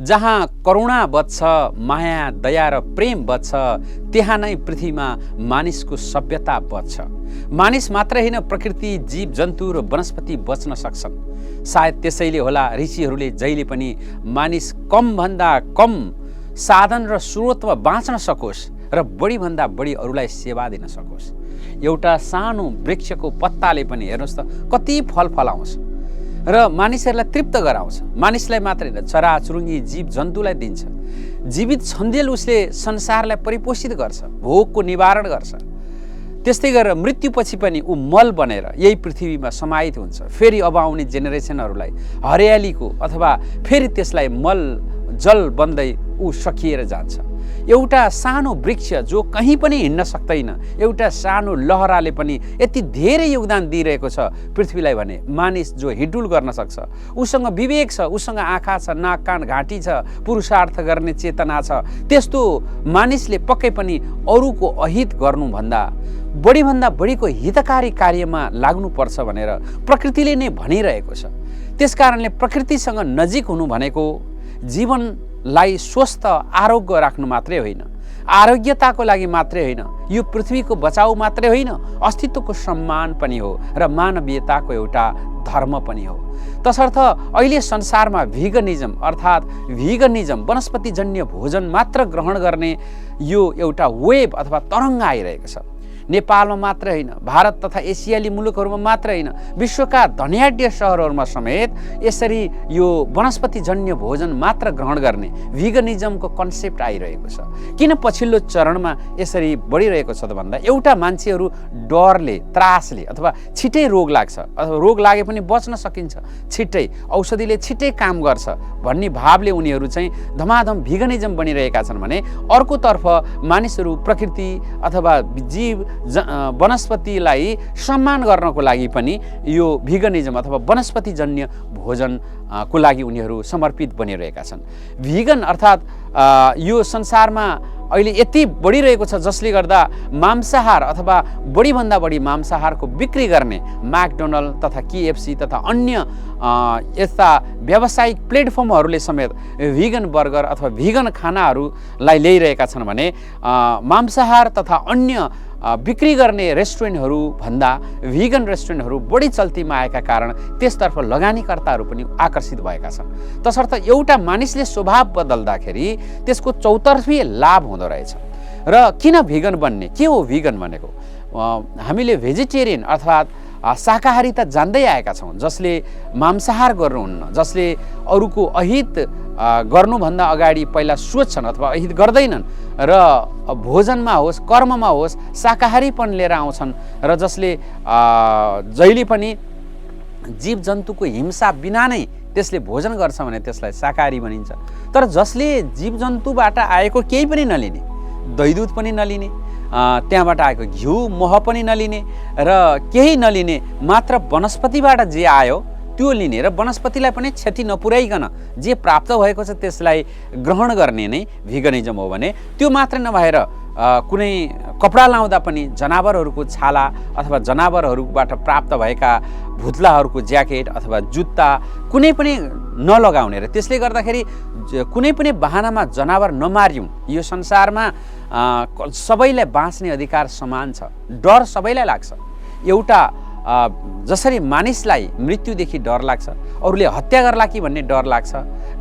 जहाँ करुणा बच्छ, माया दया र प्रेम बच्छ, त्यहाँ नै पृथ्वीमा मानिसको सभ्यता बच्छ। मानिस मात्रै होइन, प्रकृति, जीव जन्तु र वनस्पति बच्न सक्छन्। सायद त्यसैले होला ऋषिहरूले जहिले पनि मानिस कमभन्दा कम साधन र स्रोतमा बाँच्न सकोस् र बढीभन्दा बढी अरूलाई सेवा दिन सकोस्। एउटा सानो वृक्षको पत्ताले पनि हेर्नुहोस् त कति फल फलाउँछ र मानिसहरूलाई तृप्त गराउँछ। मानिसलाई मात्रै होइन, चराचुरुङ्गी जीव जन्तुलाई दिन्छ। जीवित छन्जेल उसले संसारलाई परिपोषित गर्छ, भोकको निवारण गर्छ। त्यस्तै गरेर मृत्युपछि पनि ऊ मल बनेर यही पृथ्वीमा समाहित हुन्छ। फेरि अब आउने जेनेरेसनहरूलाई हरियालीको अथवा फेरि त्यसलाई मल जल बन्दै ऊ सकिएर जान्छ। एउटा सानो वृक्ष जो कहीँ पनि हिँड्न सक्दैन, एउटा सानो लहराले पनि यति धेरै योगदान दिइरहेको छ पृथ्वीलाई भने मानिस जो हिडुल गर्न सक्छ, उसँग विवेक छ, उसँग आँखा छ, नाक कान घाँटी छ, पुरुषार्थ गर्ने चेतना छ, त्यस्तो मानिसले पक्कै पनि अरूको अहित गर्नुभन्दा बढीभन्दा बढीको हितकारी कार्यमा लाग्नुपर्छ भनेर प्रकृतिले नै भनिरहेको छ। त्यसकारणले प्रकृतिसँग नजिक हुनु भनेको जीवनलाई स्वस्थ आरोग्य राख्नु मात्रै होइन, आरोग्यताको लागि मात्रै होइन, यो पृथ्वीको बचाउ मात्रै होइन, अस्तित्वको सम्मान पनि हो र मानवीयताको एउटा धर्म पनि हो। तसर्थ अहिले संसारमा भिगनिजम अर्थात् भिगनिजम वनस्पतिजन्य भोजन मात्र ग्रहण गर्ने यो एउटा वेब अथवा तरङ्ग आइरहेको छ। नेपालमा मात्र होइन, भारत तथा एसियाली मुलुकहरूमा मात्र होइन, विश्वका धन्याढ्य सहरहरूमा समेत यसरी यो वनस्पतिजन्य भोजन मात्र ग्रहण गर्ने भिगनिजमको कन्सेप्ट आइरहेको छ। किन पछिल्लो चरणमा यसरी बढिरहेको छ त भन्दा एउटा मान्छेहरू डरले, त्रासले अथवा छिटै रोग लाग्छ अथवा रोग लागे पनि बच्न सकिन्छ, छिट्टै औषधिले छिट्टै काम गर्छ भन्ने भावले उनीहरू चाहिँ धमाधम भिगनिजम बनिरहेका छन् भने अर्कोतर्फ मानिसहरू प्रकृति अथवा जीव वनस्पतिलाई सम्मान गर्नको लागि पनि यो भिगनिजम अथवा वनस्पतिजन्य भोजनको लागि उनीहरू समर्पित बनिरहेका छन्। भिगन अर्थात् यो संसारमा अहिले यति बढिरहेको छ जसले गर्दा मांसाहार अथवा बढीभन्दा बढी मांसाहारको बिक्री गर्ने म्याकडोनल्ड तथा केएफसी तथा अन्य यस्ता व्यावसायिक प्लेटफर्महरूले समेत भिगन बर्गर अथवा भिगन खानाहरूलाई ल्याइरहेका छन् भने मांसाहार तथा अन्य बिक्री गर्ने रेस्टुरेन्टहरू भन्दा भिगन रेस्टुरेन्टहरू बढी चल्तीमा आएका कारण त्यसतर्फ लगानीकर्ताहरू पनि आकर्षित भएका छन्। तसर्थ एउटा मानिसले स्वभाव बदल्दाखेरि त्यसको चौतर्फी लाभ हुँदो रहेछ। र किन भिगन बन्ने, के हो भिगन भनेको? हामीले भेजिटेरियन अर्थात् शाकाहारी त जान्दै आएका छौँ, जसले मांसाहार गर्नुहुन्न, जसले अरूको अहित गर्नुभन्दा अगाडि पहिला सोच्छन् अथवा अहित गर्दैनन् र भोजनमा होस् कर्ममा होस् शाकाहारीपन लिएर आउँछन् र जसले जहिले पनि जीव जन्तुको हिंसा बिना नै त्यसले भोजन गर्छ भने त्यसलाई शाकाहारी भनिन्छ। तर जसले जीव जन्तुबाट आएको केही पनि नलिने, दही दुध पनि नलिने, त्यहाँबाट आएको घिउ मह पनि नलिने र केही नलिने, मात्र वनस्पतिबाट जे आयो त्यो लिने र वनस्पतिलाई पनि क्षति नपुर्याइकन जे प्राप्त भएको छ त्यसलाई ग्रहण गर्ने नै भिगनिजम हो भने त्यो मात्र नभएर कुनै कपडा लाउँदा पनि जनावरहरूको छाला अथवा जनावरहरूबाट प्राप्त भएका भुत्लाहरूको ज्याकेट अथवा जुत्ता कुनै पनि नलगाउने र त्यसले गर्दाखेरि कुनै पनि बहानामा जनावर नमार्यौँ। यो संसारमा सबैलाई बाँच्ने अधिकार समान छ। डर सबैलाई लाग्छ। एउटा जसरी मानिसलाई मृत्युदेखि डर लाग्छ, अरूले हत्या गर्ला कि भन्ने डर लाग्छ,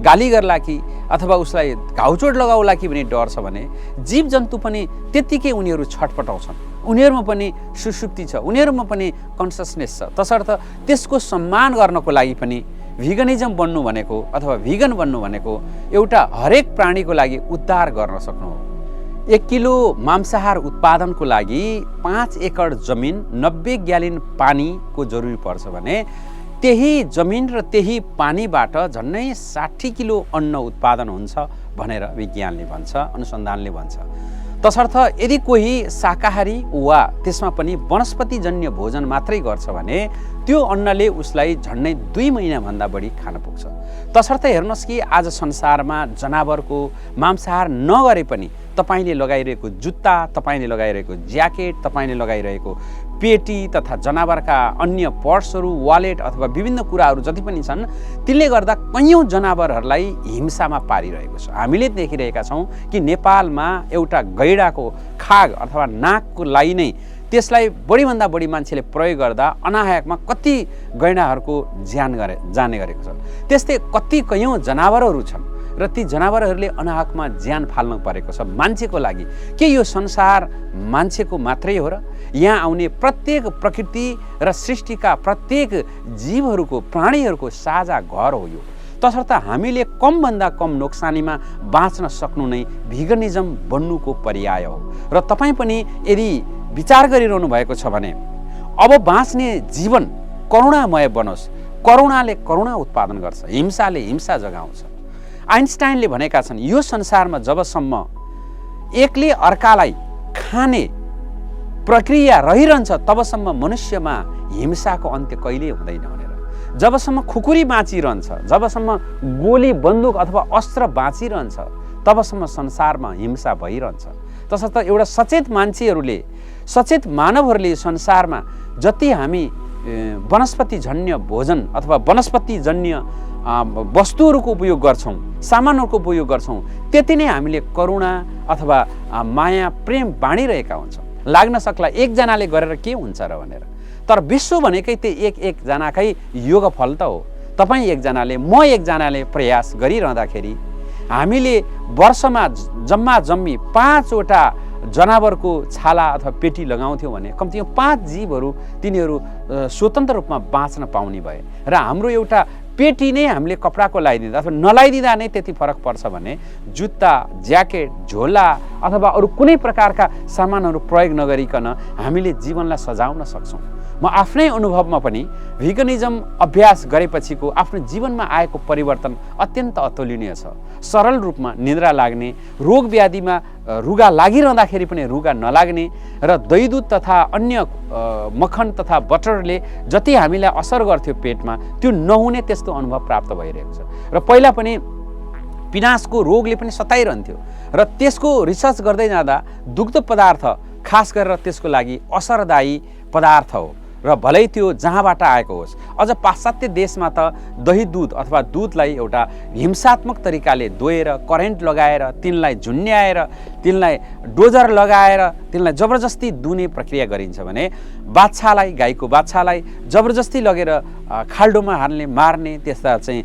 गाली गर्ला कि अथवा उसलाई घाउचोट लगाउला कि भन्ने डर छ भने जीव जन्तु पनि त्यत्तिकै उनीहरू छटपटाउँछन्। उनीहरूमा पनि सुषुप्ति छ, उनीहरूमा पनि कन्सियसनेस छ। तसर्थ त्यसको सम्मान गर्नको लागि पनि भिगनिजम बन्नु भनेको अथवा भिगन बन्नु भनेको एउटा हरेक प्राणीको लागि उद्धार गर्न सक्नु हो। 1 किलो मांसाहार उत्पादनको लागि 5 एकड जमिन 90 ग्यालन पानीको जरुरी पर्छ भने त्यही जमिन र त्यही पानीबाट झन्नै 60 किलो अन्न उत्पादन हुन्छ भनेर विज्ञानले भन्छ, अनुसन्धानले भन्छ। तसर्थ यदि कोही शाकाहारी वा त्यसमा पनि वनस्पतिजन्य भोजन मात्रै गर्छ भने त्यो अन्नले उसलाई झन्डै 2 महिनाभन्दा बढी खान पुग्छ। तसर्थ हेर्नुहोस् कि आज संसारमा जनावरको मांसाहार नगरे पनि तपाईले लगाइरहेको जुत्ता, तपाईले लगाइरहेको ज्याकेट, तपाईले लगाइरहेको पेटी तथा जनावरका अन्य पर्सहरू, वालेट अथवा विभिन्न कुराहरू जति पनि छन् तिनले गर्दा कैयौँ जनावरहरूलाई हिंसामा पारिरहेको छ। हामीले देखिरहेका छौँ कि नेपालमा एउटा गैँडाको खाग अथवा नाकको लागि नै त्यसलाई बढीभन्दा बढी मान्छेले प्रयोग गर्दा अनाहकमा कति गैँडाहरूको जाने गरेको छ। त्यस्तै कति कैयौँ जनावरहरू छन् र ती जनावरहरूले अनाहकमा ज्यान फाल्न परेको छ मान्छेको लागि। के यो संसार मान्छेको मात्रै हो र? यहाँ आउने प्रत्येक प्रकृति र सृष्टिका प्रत्येक जीवहरूको, प्राणीहरूको साझा घर हो यो। तसर्थ हामीले कमभन्दा कम नोक्सानीमा बाँच्न सक्नु नै भिगनिजम बन्नुको पर्याय हो। र तपाईँ पनि यदि विचार गरिरहनु भएको छ भने अब बाँच्ने जीवन करुणामय बनोस्। करुणाले करुणा उत्पादन गर्छ, हिंसाले हिंसा जगाउँछ। आइन्स्टाइनले भनेका छन् यो संसारमा जबसम्म एकले अर्कालाई खाने प्रक्रिया रहिरहन्छ तबसम्म मनुष्यमा हिंसाको अन्त्य कहिल्यै हुँदैन भनेर। जबसम्म खुकुरी बाँचिरहन्छ, जबसम्म गोली बन्दुक अथवा अस्त्र बाँचिरहन्छ तबसम्म संसारमा हिंसा भइरहन्छ। तसर्थ एउटा सचेत मान्छेहरूले, सचेत मानवहरूले संसारमा जति हामी वनस्पतिजन्य भोजन अथवा वनस्पतिजन्य वस्तुहरूको उपयोग गर्छौँ, सामानहरूको उपयोग गर्छौँ, त्यति नै हामीले करुणा अथवा माया, प्रेम बाँडिरहेका हुन्छौँ। लाग्न सक्ला एकजनाले गरेर के हुन्छ र भनेर, तर विश्व भनेकै त्यो एकजनाकै योगफल त हो। तपाईँ एकजनाले, म एकजनाले प्रयास गरिरहँदाखेरि हामीले वर्षमा जम्मा जम्मी 5 वटा जनावरको छाला अथवा पेटी लगाउँथ्यौँ भने कम्तीमा 5 जीवहरू तिनीहरू स्वतन्त्र रूपमा बाँच्न पाउने भए र हाम्रो एउटा पेटी नै हामीले कपडाको लगाइदिँदा अथवा नलाइदिँदा नै त्यति फरक पर्छ भने जुत्ता, ज्याकेट, झोला अथवा अरू कुनै प्रकारका सामानहरू प्रयोग नगरिकन हामीले जीवनलाई सजाउन सक्छौँ। म आफ्नै अनुभवमा पनि भिगनिजम अभ्यास गरेपछिको आफ्नो जीवनमा आएको परिवर्तन अत्यन्त अतुलनीय छ। सरल रूपमा निद्रा लाग्ने, रोग व्याधिमा रुगा लागिरहँदाखेरि पनि रुगा नलाग्ने र दही दुध तथा अन्य मक्खन तथा बटरले जति हामीलाई असर गर्थ्यो पेटमा त्यो नहुने त्यस्तो अनुभव प्राप्त भइरहेको छ। र पहिला पनि पिनासको रोगले पनि सताइरहन्थ्यो र त्यसको रिसर्च गर्दै जाँदा दुग्ध पदार्थ खास गरेर त्यसको लागि असरदायी पदार्थ हो र भलै त्यो जहाँबाट आएको होस्। अझ पाश्चात्य देशमा त दही दुध अथवा दुधलाई एउटा हिंसात्मक तरिकाले दोहेर, करेन्ट लगाएर, तिनलाई झुन्ड्याएर, तिनलाई डोजर लगाएर, तिनलाई जबरजस्ती दुने प्रक्रिया गरिन्छ भने बाछालाई, गाईको बाछालाई जबरजस्ती लगेर खाल्डोमा हाल्ने, मार्ने, त्यस्ता चाहिँ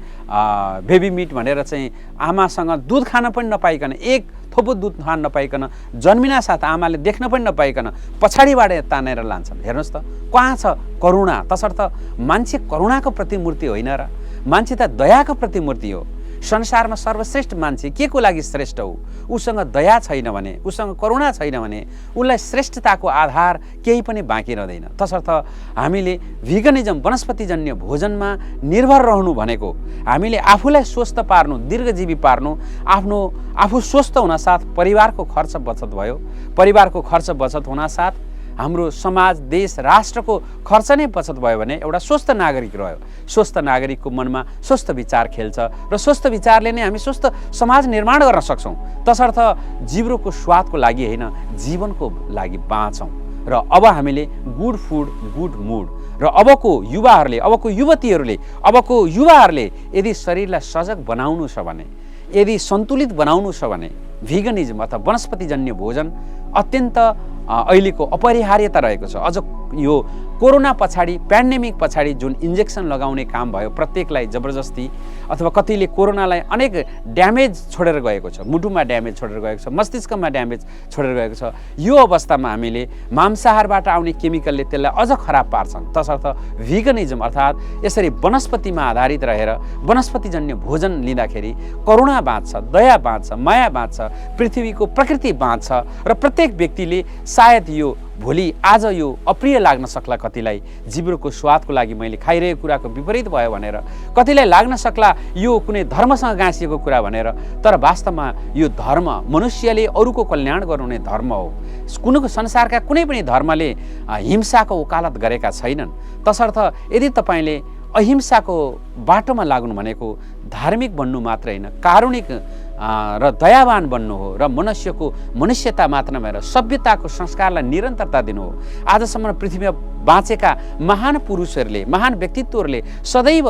बेबी मिट भनेर चाहिँ आमासँग दुध खान पनि नपाइकन, एक थोपो दुध खान नपाइकन, जन्मिना साथ आमाले देख्न पनि नपाइकन पछाडिबाट तानेर लान्छन्। हेर्नुहोस् त कहाँ छ करुणा? तसर्थ मान्छे करुणाको प्रतिमूर्ति होइन र, मान्छे त दयाको प्रतिमूर्ति हो। संसारमा सर्वश्रेष्ठ मान्छे के को लागि श्रेष्ठ हो? उसँग दया छैन भने, उसँग करुणा छैन भने उसलाई श्रेष्ठताको आधार केही पनि बाँकी रहँदैन। तसर्थ हामीले भिगनिजम वनस्पतिजन्य भोजनमा निर्भर रहनु भनेको हामीले आफूलाई स्वस्थ पार्नु, दीर्घजीवी पार्नु, आफू स्वस्थ हुनासाथ परिवारको खर्च बचत भयो, परिवारको खर्च बचत हुनासाथ हाम्रो समाज, देश, राष्ट्रको खर्च नै बचत भयो भने एउटा स्वस्थ नागरिक रह्यो। स्वस्थ नागरिकको मनमा स्वस्थ विचार खेल्छ र स्वस्थ विचारले नै हामी स्वस्थ समाज निर्माण गर्न सक्छौँ। तसर्थ जिब्रोको स्वादको लागि होइन, जीवनको लागि बाँचौँ। र अब हामीले गुड फुड, गुड मुड र अबको युवाहरूले, अबको युवतीहरूले, अबको युवाहरूले यदि शरीरलाई सजग बनाउनु छ भने, यदि सन्तुलित बनाउनु छ भने भिगनिजम अथवा वनस्पतिजन्य भोजन अत्यन्त अहिलेको अपरिहार्यता रहेको छ। अझ यो कोरोना पछाडि, पेन्डेमिक पछाडि जुन इन्जेक्सन लगाउने काम भयो प्रत्येकलाई जबरजस्ती, अथवा कतिले कोरोनालाई अनेक ड्यामेज छोडेर गएको छ, मुटुमा ड्यामेज छोडेर गएको छ, मस्तिष्कमा ड्यामेज छोडेर गएको छ। यो अवस्थामा हामीले मांसाहारबाट आउने केमिकलले त्यसलाई अझ खराब पार्छन्। तसर्थ भिगनिजम अर्थात् यसरी वनस्पतिमा आधारित रहेर वनस्पतिजन्य भोजन लिँदाखेरि करुणा बाँच्छ, दया बाँच्छ, माया बाँच्छ, पृथ्वीको प्रकृति बाँच्छ र प्रत्येक व्यक्तिले सायद यो भोलि आज यो अप्रिय लाग्न सक्ला, कतिलाई जिब्रोको स्वादको लागि मैले खाइरहेको कुराको विपरीत भयो भनेर, कतिलाई लाग्न सक्ला यो कुनै धर्मसँग गाँसिएको कुरा भनेर, तर वास्तवमा यो धर्म मनुष्यले अरूको कल्याण गर्नुहुने धर्म हो। कुनै संसारका कुनै पनि धर्मले हिंसाको वकालत गरेका छैनन्। तसर्थ यदि तपाईँले अहिंसाको बाटोमा लाग्नु भनेको धार्मिक बन्नु मात्र होइन, कारुणिक र दयावान बन्नु हो र मनुष्यको मनुष्यता मात्र नभएर सभ्यताको संस्कारलाई निरन्तरता दिनु हो। आजसम्म पृथ्वीमा बाँचेका महान पुरुषहरूले महान व्यक्तित्वहरूले सदैव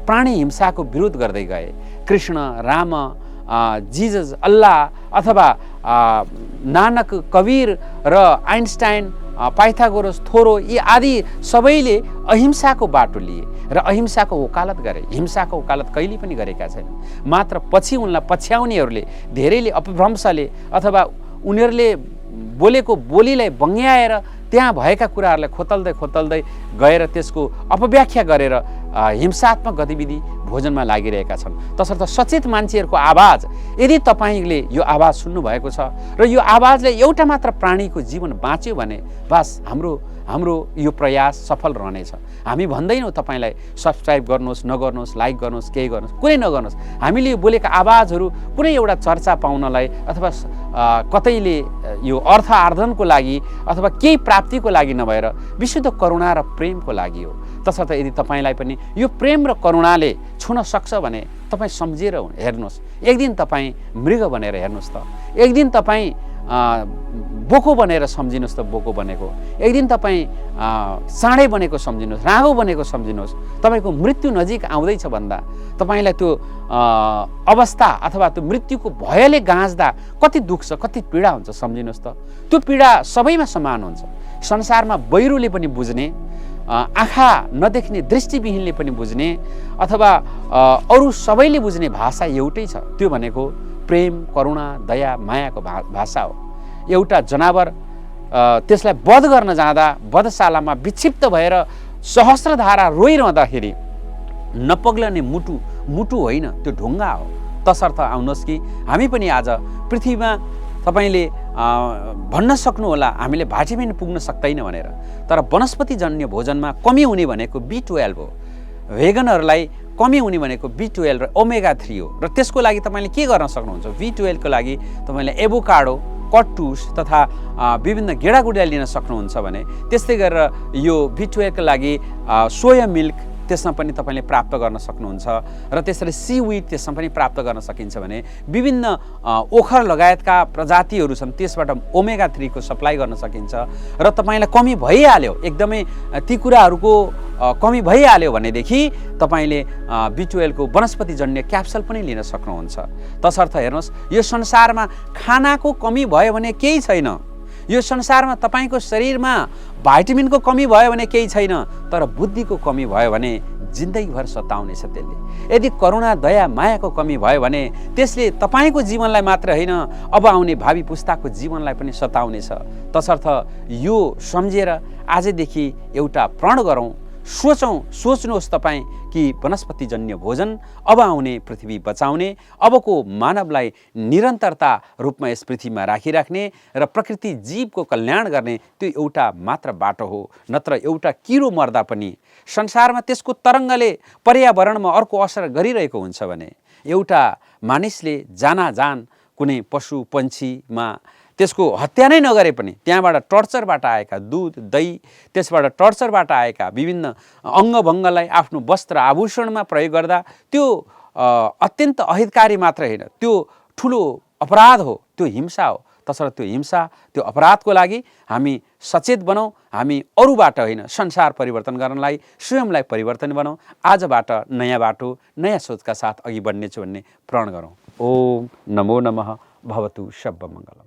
प्राणी हिंसाको विरोध गर्दै गए। कृष्ण, राम, जिजस, अल्लाह अथवा नानक, कबीर र आइन्स्टाइन, पाइथागोरस, थोरो यी आदि सबैले अहिंसाको बाटो लिए र अहिंसाको वकालत गरे। हिंसाको वकालत कहिले पनि गरेका छैनन्। मात्र पछि उनलाई पछ्याउनेहरूले, धेरैले अपभ्रंशले अथवा उनीहरूले बोलेको बोलीलाई बङ्ग्याएर त्यहाँ भएका कुराहरूलाई खोतल्दै गएर त्यसको अपव्याख्या गरेर हिंसात्मक गतिविधि भोजनमा लागिरहेका छन्। तसर्थ सचेत मान्छेहरूको आवाज, यदि तपाईँले यो आवाज सुन्नुभएको छ र यो आवाजले एउटा मात्र प्राणीको जीवन बाँच्यो भने बस हाम्रो यो प्रयास सफल रहनेछ। हामी भन्दैनौँ तपाईँलाई सब्सक्राइब गर्नुहोस्, नगर्नुहोस्, लाइक गर्नुहोस्, केही गर्नुहोस्, कुनै नगर्नुहोस्। हामीले यो बोलेका आवाजहरू कुनै एउटा चर्चा पाउनलाई अथवा कतैले यो अर्थ आर्जनको लागि अथवा केही प्राप्तिको लागि नभएर विशुद्ध करुणा र प्रेमको लागि हो। तसर्थ यदि तपाईँलाई पनि यो प्रेम र करुणाले छुन सक्छ भने तपाईँ सम्झेर हेर्नुहोस्। एक दिन तपाईँ मृग बनेर हेर्नुहोस् त, एक दिन तपाईँ बोको बनेर सम्झिनुहोस् त बोको बनेको, एक दिन तपाईँ साँडे बनेको सम्झिनुहोस्, राँगो बनेको सम्झिनुहोस्। तपाईँको मृत्यु नजिक आउँदैछ भन्दा तपाईँलाई त्यो अवस्था अथवा त्यो मृत्युको भयले गाँच्दा कति दुःख छ, कति पीडा हुन्छ सम्झिनुहोस् त। त्यो पीडा सबैमा समान हुन्छ। संसारमा बहिरोले पनि बुझ्ने, आँखा नदेख्ने दृष्टिविहीनले पनि बुझ्ने अथवा अरू सबैले बुझ्ने भाषा एउटै छ। त्यो भनेको प्रेम, करुणा, दया, मायाको भाषा हो। एउटा जनावर त्यसलाई वध गर्न जाँदा वधशालामा विक्षिप्त भएर सहस्रधारा रोइरहँदाखेरि नपग्लने मुटु होइन, त्यो ढुङ्गा हो। तसर्थ आउनुहोस् कि हामी पनि आज पृथ्वीमा तपाईँले भन्न सक्नुहोला हामीले भिटामिन पुग्न सक्दैन भनेर, तर वनस्पतिजन्य भोजनमा कमी हुने भनेको B12 हो। भेगनहरूलाई कमी हुने भनेको B12 र ओमेगा 3 हो। र त्यसको लागि तपाईँले के गर्न सक्नुहुन्छ? B12 को लागि तपाईँले एभोकाडो, कटुस तथा विभिन्न गेडागुडा लिन सक्नुहुन्छ भने, त्यस्तै गरेर यो B12 को लागि सोया मिल्क त्यसमा पनि तपाईँले प्राप्त गर्न सक्नुहुन्छ र त्यसरी सीविड त्यसमा पनि प्राप्त गर्न सकिन्छ भने विभिन्न ओखर लगायतका प्रजातिहरू छन् त्यसबाट ओमेगा 3 को सप्लाई गर्न सकिन्छ र तपाईँलाई कमी भइहाल्यो, एकदमै ती कुराहरूको कमी भइहाल्यो भनेदेखि तपाईँले B12 को वनस्पतिजन्य क्याप्सुल पनि लिन सक्नुहुन्छ। तसर्थ हेर्नुहोस्, यो संसारमा खानाको कमी भयो भने केही छैन, यो संसारमा तपाईँको शरीरमा भिटामिनको कमी भयो भने केही छैन, तर बुद्धिको कमी भयो भने जिन्दगीभर सताउनेछ त्यसले। यदि करुणा, दया, मायाको कमी भयो भने त्यसले तपाईँको जीवनलाई मात्र होइन, अब आउने भावी पुस्ताको जीवनलाई पनि सताउनेछ। तसर्थ यो सम्झेर आजदेखि एउटा प्रण गरौँ, सोच्नुहोस् तपाईँ कि वनस्पतिजन्य भोजन अब आउने पृथ्वी बचाउने, अबको मानवलाई निरन्तरता रूपमा यस पृथ्वीमा राखिराख्ने र प्रकृति जीवको कल्याण गर्ने त्यो एउटा मात्र बाटो हो। नत्र एउटा किरो मर्दा पनि संसारमा त्यसको तरङ्गले पर्यावरणमा अर्को असर गरिरहेको हुन्छ भने, एउटा मानिसले जान कुनै पशु पन्छीमा त्यसको हत्या नै नगरे पनि त्यहाँबाट टर्चरबाट आएका दूध, दही, त्यसबाट टर्चरबाट आएका विभिन्न अङ्गभङ्गलाई आफ्नो वस्त्र आभूषणमा प्रयोग गर्दा त्यो अत्यन्त अहितकारी मात्र होइन, त्यो ठुलो अपराध हो, त्यो हिंसा हो। तसर्थ त्यो हिंसा, त्यो अपराधको लागि हामी सचेत बनौँ। हामी अरूबाट होइन, संसार परिवर्तन गर्नलाई स्वयंलाई परिवर्तन बनाऊ। आजबाट नयाँ बाटो, नयाँ सोचका साथ अघि बढ्नेछु भन्ने प्रण गरौँ। ओम नमो नमः। भवतु शब्द मङ्गलम्।